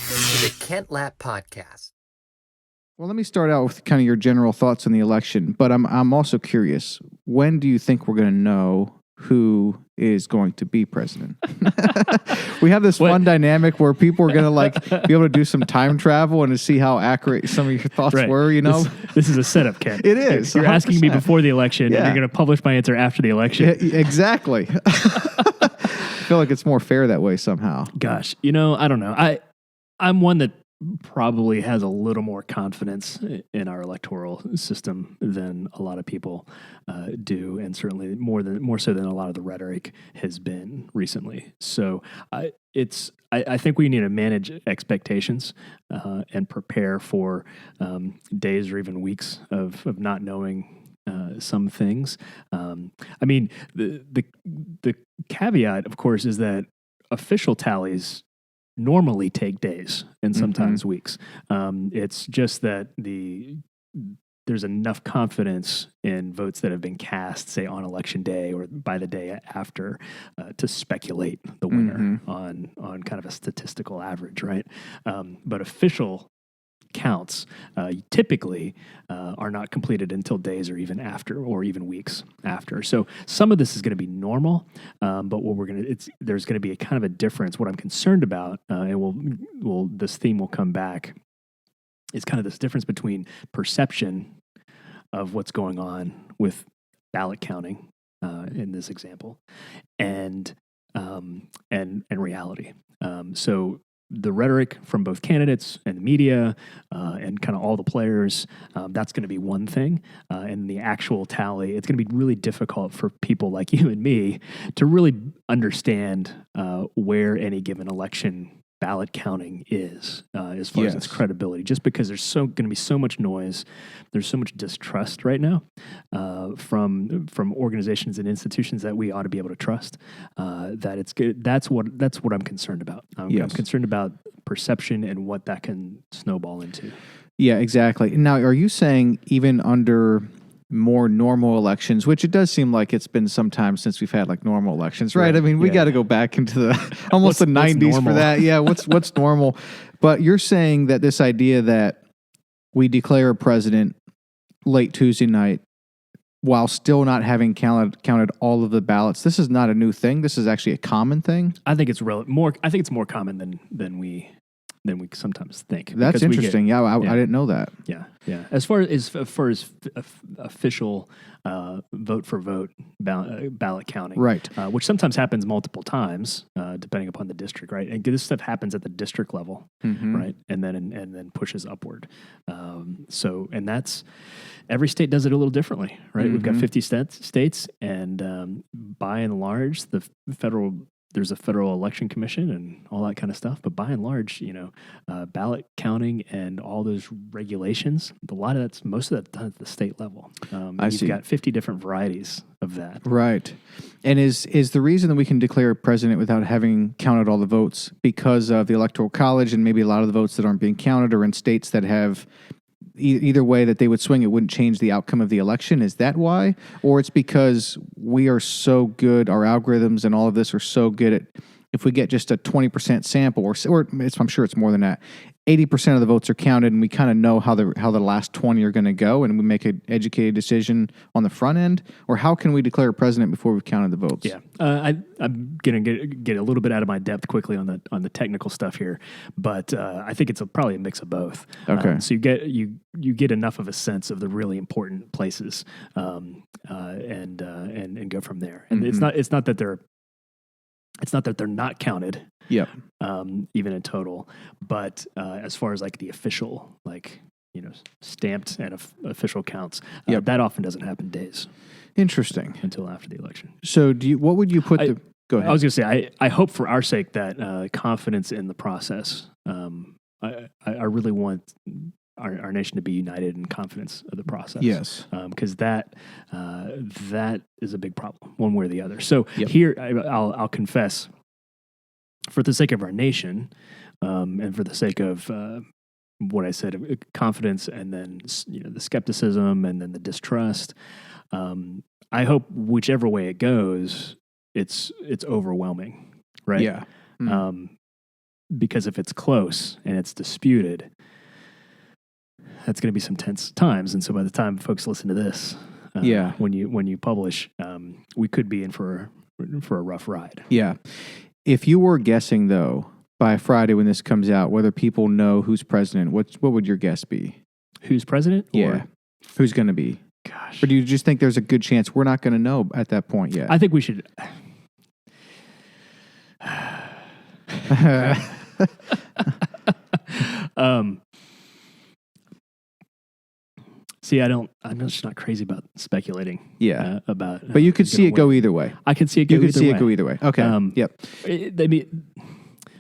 Welcome to the Kent Lapp Podcast. Well, let me start out with kind of your general thoughts on the election, but I'm also curious. When do you think we're going to know who is going to be president? We have this fun dynamic where people are going to be able to do some time travel and to see how accurate some of your thoughts were, you know? This is a setup, Ken. It is. You're 100%. Asking me before the election, Yeah. and you're going to publish my answer after the election. Yeah, exactly. I feel like it's more fair that way somehow. Gosh, I don't know. I'm one that probably has a little more confidence in our electoral system than a lot of people do, and certainly more so than a lot of the rhetoric has been recently. So I think we need to manage expectations and prepare for days or even weeks of not knowing some things. I mean, the caveat, of course, is that official tallies normally take days and sometimes weeks. It's just that there's enough confidence in votes that have been cast, say, on election day or by the day after, to speculate the winner on kind of a statistical average, right? But official counts typically are not completed until days or even after, or even weeks after. So some of this is going to be normal, but there's going to be a kind of a difference. What I'm concerned about, and this theme will come back, is kind of this difference between perception of what's going on with ballot counting in this example, and reality. So the rhetoric from both candidates and the media and kind of all the players, that's going to be one thing. And the actual tally, it's going to be really difficult for people like you and me to really understand where any given election ballot counting is as far as its credibility, just because there's going to be so much noise. There's so much distrust right now from organizations and institutions that we ought to be able to trust. That it's good. That's what I'm concerned about. I'm concerned about perception and what that can snowball into. Yeah, exactly. Now, are you saying even under more normal elections, which it does seem like it's been some time since we've had like normal elections, right? I mean, we got to go back into the almost the 90s for that. Yeah, what's normal? But you're saying that this idea that we declare a president late Tuesday night while still not having counted all of the ballots, this is not a new thing. This is actually a common thing. I think it's more common than we sometimes think. That's interesting. I didn't know that. Yeah. As far as official vote for vote ballot counting, right? Which sometimes happens multiple times, depending upon the district, right? And this stuff happens at the district level, right? And then pushes upward. And that's every state does it a little differently, right? We've got 50 states, and by and large, there's a federal election commission and all that kind of stuff. But by and large, ballot counting and all those regulations, most of that's done at the state level. You've got 50 different varieties of that. Right. And is the reason that we can declare a president without having counted all the votes because of the Electoral College and maybe a lot of the votes that aren't being counted, or in states that have either way that they would swing, it wouldn't change the outcome of the election? Is that why? Or it's because we are so good, our algorithms and all of this are so good at, if we get just a 20% sample, or I'm sure it's more than that, 80% of the votes are counted, and we kind of know how the last 20 are going to go, and we make an educated decision on the front end? Or how can we declare a president before we've counted the votes? Yeah, I'm going to get a little bit out of my depth quickly on the technical stuff here, but I think it's probably a mix of both. Okay, so you get enough of a sense of the really important places, and go from there. And it's not that they're not counted. Yep. Even in total, but as far as like the official, stamped and official counts, that often doesn't happen days. Interesting. Until after the election. So what would you put go ahead. I was going to say, I hope for our sake that confidence in the process. I really want our nation to be united in confidence of the process. Yes. Because that is a big problem, one way or the other. So here, I'll confess, for the sake of our nation, and for the sake of what I said, confidence, and then the skepticism, and then the distrust, I hope whichever way it goes, it's overwhelming, right? Yeah. because if it's close and it's disputed, that's going to be some tense times. And so by the time folks listen to this, when you publish, we could be in for a rough ride. Yeah. If you were guessing, though, by Friday when this comes out, whether people know who's president, what would your guess be? Who's president? Yeah. Who's going to be? Gosh. Or do you just think there's a good chance we're not going to know at that point yet? I think we should. See, I'm just not crazy about speculating. Yeah. About. But you could see it go either way. I could see it go either way. You could see it go either way. Okay. Yep.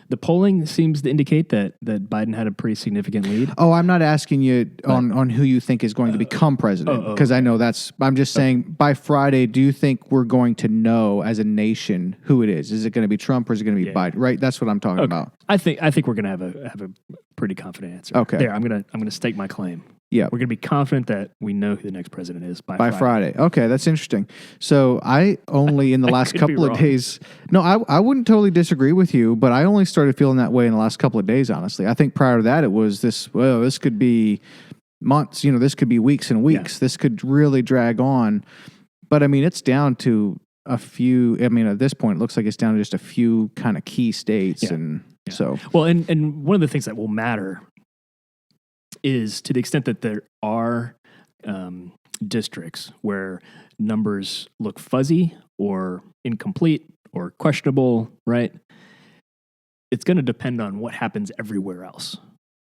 The polling seems to indicate that Biden had a pretty significant lead. Oh, I'm not asking you on who you think is going to become president, because I know I'm just saying by Friday, do you think we're going to know as a nation who it is? Is it going to be Trump or is it going to be Biden? Right? That's what I'm talking about. I think we're going to have a pretty confident answer. Okay. There, I'm going to stake my claim. Yeah. We're going to be confident that we know who the next president is by Friday. Okay, that's interesting. So I only in the last couple of days, no, I wouldn't totally disagree with you, but I only started feeling that way in the last couple of days, honestly. I think prior to that, it was this could be months, this could be weeks and weeks. Yeah. This could really drag on. But I mean, it's down to a few, at this point, it looks like it's down to just a few kind of key states. Yeah. So. Well, and one of the things that will matter is to the extent that there are districts where numbers look fuzzy or incomplete or questionable, right? It's going to depend on what happens everywhere else,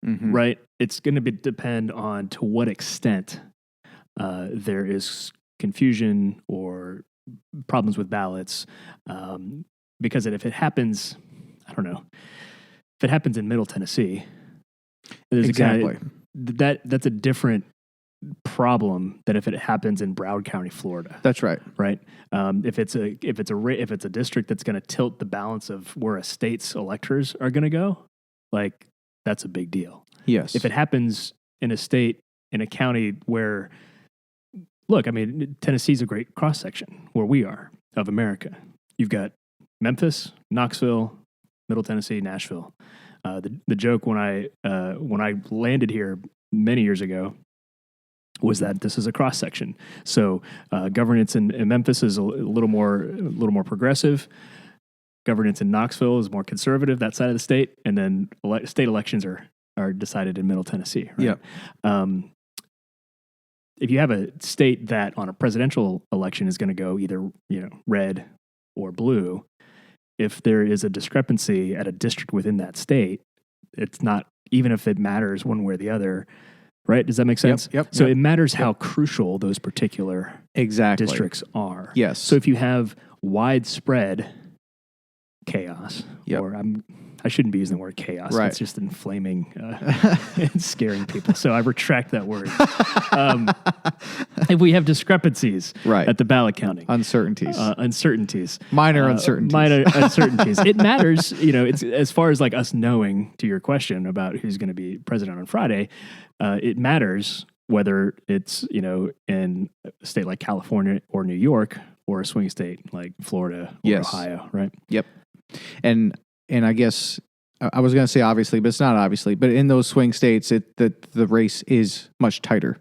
right? It's going to depend on to what extent there is confusion or problems with ballots. Because if it happens, I don't know, if it happens in Middle Tennessee, exactly. That's a different problem than if it happens in Broward County, Florida. That's right. Right. If it's a district that's going to tilt the balance of where a state's electors are going to go, like that's a big deal. Yes. If it happens in a state, in a county where, look, Tennessee's a great cross section where we are of America. You've got Memphis, Knoxville, Middle Tennessee, Nashville. The joke when I landed here many years ago was that this is a cross section. So governance in Memphis is a little more progressive. Governance in Knoxville is more conservative, that side of the state, and then state elections are decided in Middle Tennessee. Right? Yeah. If you have a state that on a presidential election is going to go either red or blue, if there is a discrepancy at a district within that state, it's not, even if it matters one way or the other, right? Does that make sense? Yep. So it matters how crucial those particular exactly districts are. Yes. So if you have widespread chaos, or I shouldn't be using the word chaos. Right. It's just inflaming and scaring people. So I retract that word. If we have discrepancies at the ballot counting. Uncertainties. Minor uncertainties. It matters, it's as far as like us knowing, to your question about who's going to be president on Friday, it matters whether it's, in a state like California or New York or a swing state like Florida or Ohio, right? Yep. And I guess I was going to say obviously, but it's not obviously. But in those swing states, the race is much tighter,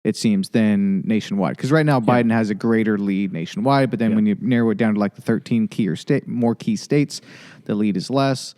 it seems, than nationwide. Because right now, Biden has a greater lead nationwide. But then when you narrow it down to like the 13 more key states, the lead is less.